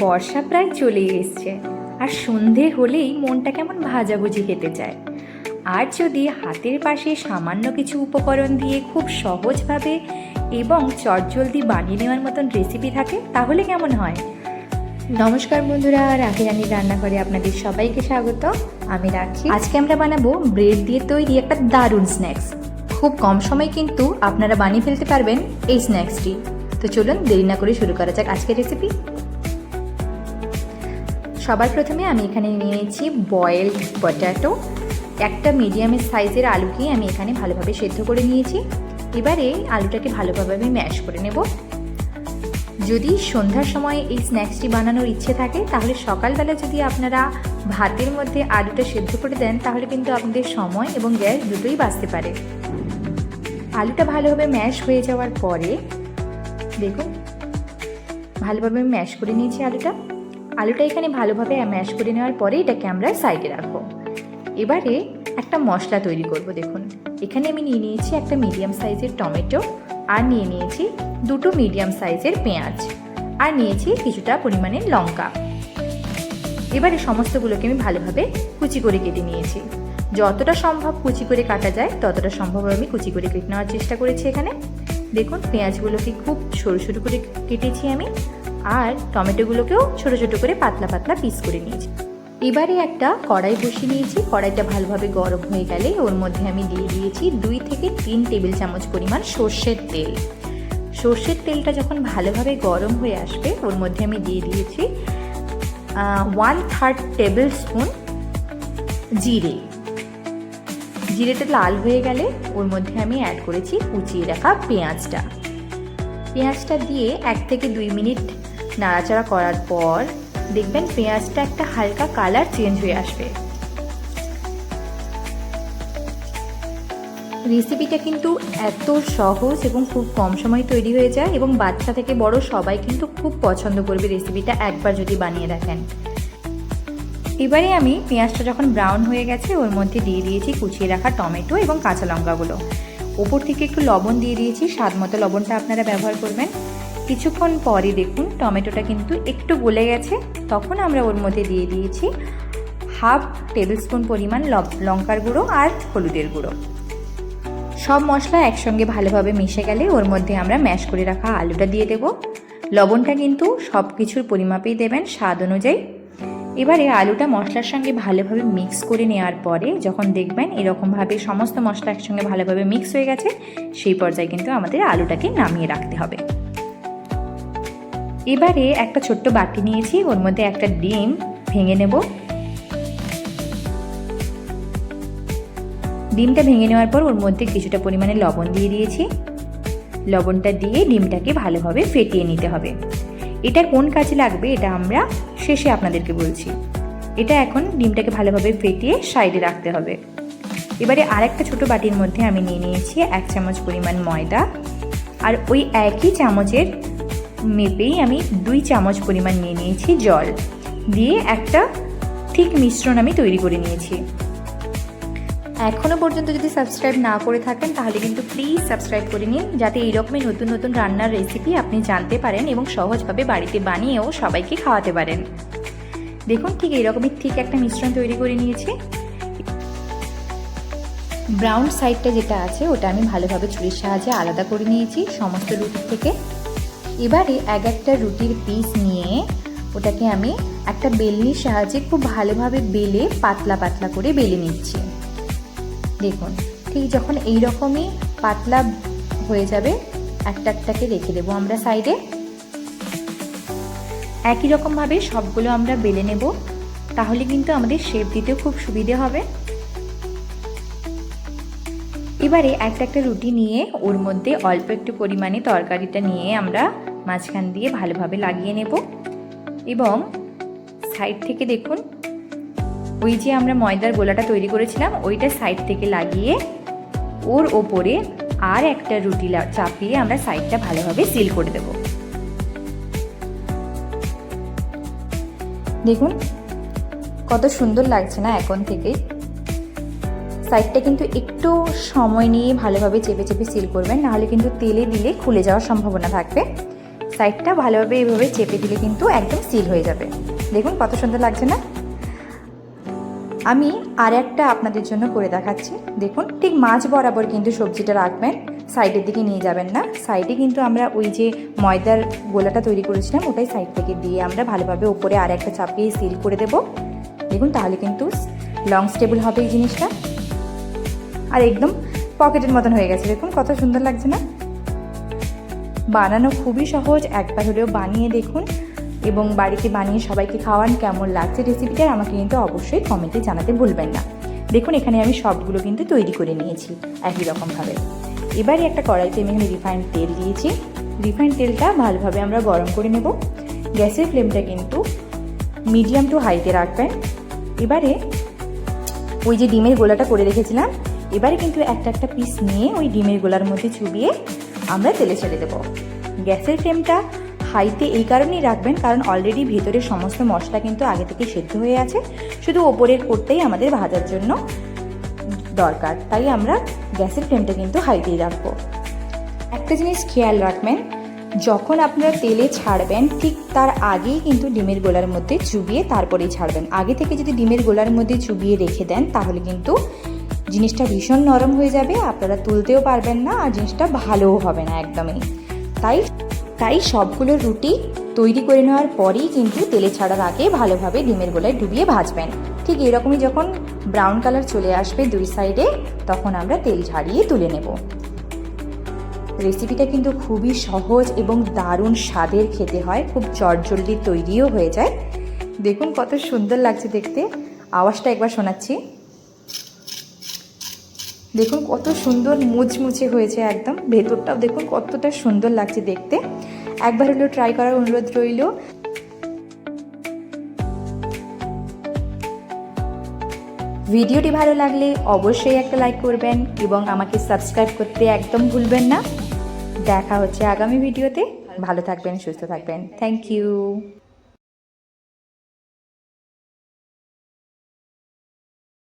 বর্ষা প্রায় চলেই এসছে, আর সন্ধে হলেই মনটা কেমন ভাজাভুজি খেতে চায়। আর যদি হাতের পাশে সামান্য কিছু উপকরণ দিয়ে খুব সহজভাবে এবং চটজলদি বানিয়ে নেওয়ার মতন রেসিপি থাকে তাহলে কেমন হয়। নমস্কার বন্ধুরা, রাখি রানীর রান্নাঘরে আপনাদের সবাইকে স্বাগত। আমি রাখি। আজকে আমরা বানাবো ব্রেড দিয়ে তৈরি একটা দারুণ স্ন্যাক্স। খুব কম সময় কিন্তু আপনারা বানিয়ে ফেলতে পারবেন এই স্ন্যাক্সটি। তো চলুন দেরি না করে শুরু করা যাক আজকের রেসিপি। সবার প্রথমে আমি এখানে নিয়ে নিয়েছি বয়েলড পটেটো। একটা মিডিয়ামের সাইজের আলুকে আমি এখানে ভালোভাবে সেদ্ধ করে নিয়েছি। এবারে আলুটাকে ভালোভাবে আমি ম্যাশ করে নেব। যদি সন্ধ্যার সময় এই স্ন্যাক্সটি বানানোর ইচ্ছে থাকে তাহলে সকালবেলা যদি আপনারা ভাতের মধ্যে আলুটা সেদ্ধ করে দেন তাহলে কিন্তু আপনাদের সময় এবং গ্যাস দুটোই বাঁচতে পারে। আলুটা ভালোভাবে ম্যাশ হয়ে যাওয়ার পরে দেখুন ভালোভাবে আমি ম্যাশ করে নিয়েছি আলুটা এখানে ভালোভাবে ম্যাশ করে নেওয়ার পরে এটাকে আমরা সাইডে রাখবো। এবারে একটা মশলা তৈরি করব। দেখুন এখানে আমি নিয়ে নিয়েছি একটা মিডিয়াম সাইজের টমেটো, আর নিয়ে নিয়েছি দুটো মিডিয়াম সাইজের পেঁয়াজ, আর নিয়েছি কিছুটা পরিমাণে লঙ্কা। এবারে সমস্তগুলোকে আমি ভালোভাবে কুচি করে কেটে নিয়েছি। যতটা সম্ভব কুচি করে কাটা যায় ততটা সম্ভব আমি কুচি করে কেটে নেওয়ার চেষ্টা করেছি। এখানে দেখুন পেঁয়াজগুলোকে খুব সরু সরু করে কেটেছি আমি, আর টমেটোগুলোকেও ছোট ছোট করে পাতলা পাতলা পিস করে নিয়েছি। এবারে একটা কড়াই বসিয়ে নিয়েছি। কড়াইটা ভালোভাবে গরম হয়ে গেলে ওর মধ্যে আমি দিয়ে দিয়েছি 2 থেকে 3 টেবিল চামচ পরিমাণ সর্ষের তেল। সর্ষের তেলটা যখন ভালোভাবে গরম হয়ে আসবে ওর মধ্যে আমি দিয়ে দিয়েছি 1/3 টেবিল স্পুন জিরেটা লাল হয়ে গেলে ওর মধ্যে আমি অ্যাড করেছি কুচিয়ে রাখা পেঁয়াজটা দিয়ে 1 থেকে 2 মিনিট নাড়াচাড়া করার পর দেখবেন পেঁয়াজটা একটা হালকা কালার চেঞ্জ হয়ে আসবে। রেসিপিটা কিন্তু এত সহজ এবং খুব কম সময় তৈরি হয়ে যায়, এবং বাচ্চা থেকে বড় সবাই কিন্তু খুব পছন্দ করবে রেসিপিটা একবার যদি বানিয়ে দেখেন। এবারে আমি পেঁয়াজটা যখন ব্রাউন হয়ে গেছে ওর মধ্যে দিয়ে দিয়েছি কুচিয়ে রাখা টমেটো এবং কাঁচা লঙ্কাগুলো। ওপর থেকে একটু লবণ দিয়ে দিয়েছি, স্বাদ মতো লবণটা আপনারা ব্যবহার করবেন। কিছুক্ষণ পরে দেখুন টমেটোটা কিন্তু একটু গলে গেছে, তখন আমরা ওর মধ্যে দিয়ে দিয়েছি 1/2 টেবিল স্পুন পরিমাণ লঙ্কার গুঁড়ো আর হলুদের গুঁড়ো। সব মশলা একসঙ্গে ভালোভাবে মিশে গেলে ওর মধ্যে আমরা ম্যাশ করে রাখা আলুটা দিয়ে দেব। লবণটা কিন্তু সব কিছুর পরিমাপেই দেবেন স্বাদ অনুযায়ী। এবারে আলুটা মশলার সঙ্গে ভালোভাবে মিক্স করে নেওয়ার পরে যখন দেখবেন এরকমভাবে সমস্ত মশলা একসঙ্গে ভালোভাবে মিক্স হয়ে গেছে, সেই পর্যায়ে কিন্তু আমাদের আলুটাকে নামিয়ে রাখতে হবে। এবারে একটা ছোট্ট বাটি নিয়েছি, ওর মধ্যে একটা ডিম ভেঙে নেব। ডিমটা ভেঙে নেওয়ার পর ওর মধ্যে কিছুটা পরিমাণে লবণ দিয়ে দিয়েছি। লবণটা দিয়ে ডিমটাকে ভালোভাবে ফেটিয়ে নিতে হবে। এটা কোন কাজে লাগবে এটা আমরা শেষে আপনাদেরকে বলছি। এটা এখন ডিমটাকে ভালোভাবে ফেটিয়ে সাইডে রাখতে হবে। এবারে আরেকটা ছোট বাটির মধ্যে আমি নিয়ে নিয়েছি 1 চামচ পরিমাণ ময়দা, আর ওই একই চামচের মেপেই আমি 2 চামচ পরিমাণ নিয়ে নিয়েছি জল দিয়ে একটা ঠিক মিশ্রণ আমি তৈরি করে নিয়েছি। এখনও পর্যন্ত যদি সাবস্ক্রাইব না করে থাকেন তাহলে কিন্তু প্লিজ সাবস্ক্রাইব করে নিন, যাতে এইরকমই নতুন নতুন রান্নার রেসিপি আপনি জানতে পারেন এবং সহজভাবে বাড়িতে বানিয়েও সবাইকে খাওয়াতে পারেন। দেখুন ঠিক এইরকমই ঠিক একটা মিশ্রণ তৈরি করে নিয়েছি। ব্রাউন সাইডটা যেটা আছে ওটা আমি ভালোভাবে ছুরির সাহায্যে আলাদা করে নিয়েছি সমস্ত রুটির থেকে। এবারে একটা রুটির পিস নিয়ে ওটাকে আমি একটা বেলনির সাহায্যে খুব ভালোভাবে বেলে পাতলা পাতলা করে বেলে নিচ্ছি। দেখুন ঠিক যখন এইরকমই পাতলা হয়ে যাবে একটাকে রেখে দেবো আমরা সাইডে। একই রকমভাবে সবগুলো আমরা বেলে নেব, তাহলে কিন্তু আমাদের শেপ দিতেও খুব সুবিধে হবে। এবারে একটা রুটি নিয়ে ওর মধ্যে অল্প একটু পরিমাণে তরকারিটা নিয়ে আমরা মাঝখান দিয়ে ভালোভাবে লাগিয়ে নেব, এবং সাইড থেকে দেখুন ওই যে আমরা ময়দার গোলাটা তৈরি করেছিলাম ওইটা সাইড থেকে লাগিয়ে ওর ওপরে আর একটা রুটি চাপিয়ে আমরা সাইডটা ভালোভাবে সিল করে দেব। দেখুন কত সুন্দর লাগছে না এখন থেকেই। সাইডটা কিন্তু একটু সময় নিয়ে ভালোভাবে চেপে চেপে সিল করবেন, নাহলে কিন্তু তেলে দিলে খুলে যাওয়ার সম্ভাবনা থাকবে। সাইডটা ভালোভাবে এইভাবে চেপে দিলে কিন্তু একদম সিল হয়ে যাবে। দেখুন কত সুন্দর লাগছে না। আমি আর একটা আপনাদের জন্য করে দেখাচ্ছি। দেখুন ঠিক মাঝ বরাবর কিন্তু সবজিটা রাখবেন, সাইডের দিকে নিয়ে যাবেন না। সাইডে কিন্তু আমরা ওই যে ময়দার গোলাটা তৈরি করেছিলাম ওটাই সাইড থেকে দিয়ে আমরা ভালোভাবে ওপরে আর একটা চাপিয়ে সিল করে দেব। দেখুন তাহলে কিন্তু লং স্টেবল হবে এই জিনিসটা, আর একদম পকেটের মতন হয়ে গেছে। দেখুন কত সুন্দর লাগছে না। বানানো খুবই সহজ, একবার হলেও বানিয়ে দেখুন এবং বাড়িতে বানিয়ে সবাইকে খাওয়ান। কেমন লাগছে রেসিপিটা আমাকে কিন্তু অবশ্যই কমেন্টে জানাতে ভুলবেন না। দেখুন এখানে আমি সবগুলো কিন্তু তৈরি করে নিয়েছি একই রকমভাবে। এবারে একটা কড়াইতে আমি এখানে রিফাইন্ড তেল দিয়েছি। রিফাইন্ড তেলটা ভালোভাবে আমরা গরম করে নেব। গ্যাসের ফ্লেমটা কিন্তু মিডিয়াম টু হাইতে রাখবেন। এবারে ওই যে ডিমের গোলাটা করে রেখেছিলাম, এবারে কিন্তু একটা একটা পিস নিয়ে ওই ডিমের গোলার মধ্যে চুবিয়ে আমরা তেলে ছেড়ে দেবো। গ্যাসের ফ্লেমটা হাইতে এই কারণেই রাখবেন কারণ অলরেডি ভেতরের সমস্ত মশলা কিন্তু আগে থেকে সেদ্ধ হয়ে আছে, শুধু ওপরের কোটটাই আমাদের ভাজার জন্য দরকার, তাই আমরা গ্যাসের ফ্লেমটা কিন্তু হাইতেই রাখবো। একটা জিনিস খেয়াল রাখবেন, যখন আপনারা তেলে ছাড়বেন ঠিক তার আগেই কিন্তু ডিমের গোলার মধ্যে চুবিয়ে তারপরেই ছাড়বেন। আগে থেকে যদি ডিমের গোলার মধ্যে চুবিয়ে রেখে দেন তাহলে কিন্তু জিনিসটা ভীষণ নরম হয়ে যাবে, আপনারা তুলতেও পারবেন না আর জিনিসটা ভালোও হবে না একদমই। তাই সবগুলো রুটি তৈরি করে নেওয়ার পরেই কিন্তু তেলে ছাড়ার আগে ভালোভাবে ডিমের গোলায় ডুবিয়ে ভাজবেন। ঠিক এরকমই যখন ব্রাউন কালার চলে আসবে দুই সাইডে তখন আমরা তেল ঝাড়িয়ে তুলে নেব। রেসিপিটা কিন্তু খুবই সহজ এবং দারুণ স্বাদের খেতে হয়, খুব চটজলদি তৈরিও হয়ে যায়। দেখুন কত সুন্দর লাগছে দেখতে, আওয়াজটা একবার শোনাচ্ছি। দেখুন কত সুন্দর মুচমুচে হয়েছে একদম, ভেতরটাও দেখুন কতটা সুন্দর লাগছে দেখতে। একবার হলেও ট্রাই করার অনুরোধ রইল। ভিডিওটি ভালো লাগলে অবশ্যই একটা লাইক করবেন এবং আমাকে সাবস্ক্রাইব করতে একদম ভুলবেন না। দেখা হচ্ছে আগামী ভিডিওতে। ভালো থাকবেন, সুস্থ থাকবেন। Thank you.